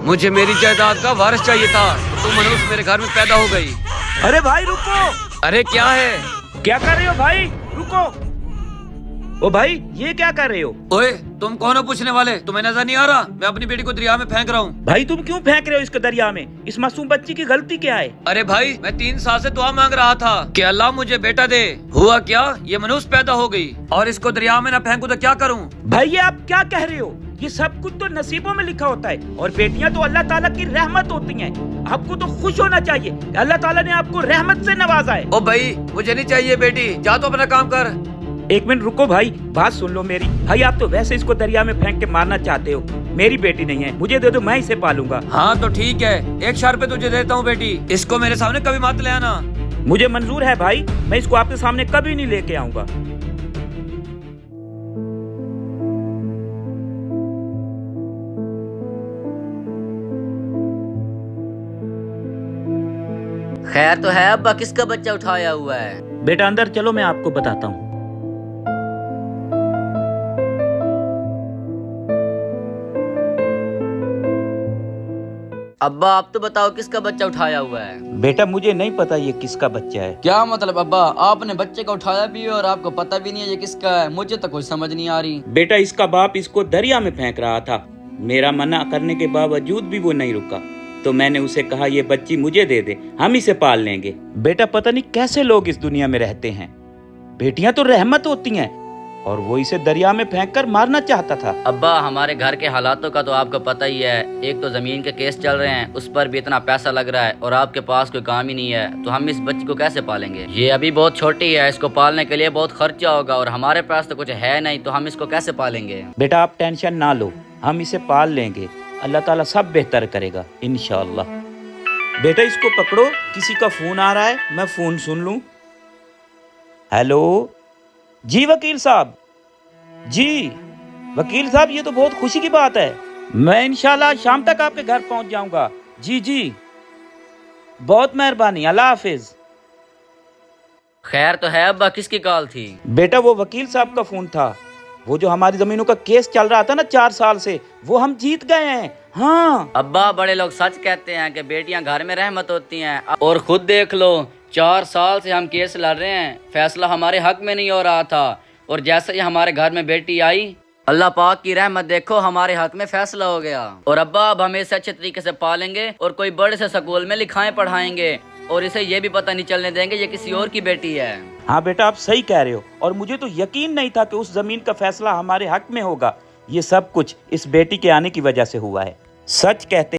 مجھے میری جائیداد کا وارث چاہیے تھا، تو منوس میرے گھر میں پیدا ہو گئی۔ ارے بھائی رکو، ارے کیا ہے؟ کیا کر رہے ہو بھائی؟ رکو، او بھائی یہ کیا کر رہے ہو؟ اوئے تم کون ہو پوچھنے والے؟ تمہیں نظر نہیں آ رہا میں اپنی بیٹی کو دریا میں پھینک رہا ہوں؟ بھائی تم کیوں پھینک رہے ہو اس کو دریا میں؟ اس معصوم بچی کی غلطی کیا ہے؟ ارے بھائی میں 3 سال سے دعا مانگ رہا تھا کہ اللہ مجھے بیٹا دے، ہوا کیا یہ منوس پیدا ہو گئی، اور اس کو دریا میں نہ پھینکوں تو کیا کروں؟ بھائی یہ آپ کیا کہہ رہے ہو؟ یہ سب کچھ تو نصیبوں میں لکھا ہوتا ہے، اور بیٹیاں تو اللہ تعالیٰ کی رحمت ہوتی ہیں۔ آپ کو تو خوش ہونا چاہیے کہ اللہ تعالیٰ نے آپ کو رحمت سے نوازا ہے۔ او بھائی مجھے نہیں چاہیے بیٹی، جا تو اپنا کام کر۔ ایک منٹ رکو بھائی، بات سن لو میری۔ بھائی آپ تو ویسے اس کو دریا میں پھینک کے مارنا چاہتے ہو، میری بیٹی نہیں ہے، مجھے دے دو، میں اسے پالوں گا۔ ہاں تو ٹھیک ہے، 1 شرط پہ تجھے دیتا ہوں بیٹی، اس کو میرے سامنے کبھی مت لے آنا۔ مجھے منظور ہے بھائی، میں اس کو آپ کے سامنے کبھی نہیں لے کے آؤں گا۔ خیر تو ہے ابا، کس کا بچہ اٹھایا ہوا ہے؟ بیٹا اندر چلو، میں آپ کو بتاتا ہوں۔ ابا آپ تو بتاؤ کس کا بچہ اٹھایا ہوا ہے؟ بیٹا مجھے نہیں پتا یہ کس کا بچہ ہے۔ کیا مطلب ابا؟ آپ نے بچے کو اٹھایا بھی ہے اور آپ کو پتہ بھی نہیں ہے یہ کس کا ہے؟ مجھے تو کوئی سمجھ نہیں آ رہی۔ بیٹا اس کا باپ اس کو دریا میں پھینک رہا تھا، میرا منع کرنے کے باوجود بھی وہ نہیں رکا، تو میں نے اسے کہا یہ بچی مجھے دے دے، ہم اسے پال لیں گے۔ بیٹا پتہ نہیں کیسے لوگ اس دنیا میں رہتے ہیں، بیٹیاں تو رحمت ہوتی ہیں، اور وہ اسے دریا میں پھینک کر مارنا چاہتا تھا۔ ابا ہمارے گھر کے حالاتوں کا تو آپ کو پتہ ہی ہے، ایک تو زمین کے کیس چل رہے ہیں، اس پر بھی اتنا پیسہ لگ رہا ہے، اور آپ کے پاس کوئی کام ہی نہیں ہے، تو ہم اس بچی کو کیسے پالیں گے؟ یہ ابھی بہت چھوٹی ہے، اس کو پالنے کے لیے بہت خرچہ ہوگا، اور ہمارے پاس تو کچھ ہے نہیں، تو ہم اس کو کیسے پالیں گے؟ بیٹا آپ ٹینشن نہ لو، ہم اسے پال لیں گے، اللہ تعالیٰ سب بہتر کرے گا انشاءاللہ۔ بیٹا اس کو پکڑو، کسی کا فون آ رہا ہے، میں فون سن لوں۔ ہیلو جی وکیل صاحب، جی وکیل صاحب یہ تو بہت خوشی کی بات ہے، میں انشاءاللہ شام تک آپ کے گھر پہنچ جاؤں گا۔ جی جی بہت مہربانی، اللہ حافظ۔ خیر تو ہے ابا، کس کی کال تھی؟ بیٹا وہ وکیل صاحب کا فون تھا، وہ جو ہماری زمینوں کا کیس چل رہا تھا نا 4 سال سے، وہ ہم جیت گئے ہیں۔ ہاں ابا بڑے لوگ سچ کہتے ہیں کہ بیٹیاں گھر میں رحمت ہوتی ہیں، اور خود دیکھ لو 4 سال سے ہم کیس لڑ رہے ہیں، فیصلہ ہمارے حق میں نہیں ہو رہا تھا، اور جیسے ہی ہمارے گھر میں بیٹی آئی، اللہ پاک کی رحمت دیکھو ہمارے حق میں فیصلہ ہو گیا، اور ابا اب ہمیں اسے اچھے طریقے سے پالیں گے، اور کوئی بڑے سے سکول میں لکھائیں پڑھائیں گے، اور اسے یہ بھی پتہ نہیں چلنے دیں گے یہ کسی اور کی بیٹی ہے۔ ہاں بیٹا آپ صحیح کہہ رہے ہو، اور مجھے تو یقین نہیں تھا کہ اس زمین کا فیصلہ ہمارے حق میں ہوگا، یہ سب کچھ اس بیٹی کے آنے کی وجہ سے ہوا ہے۔ سچ کہتے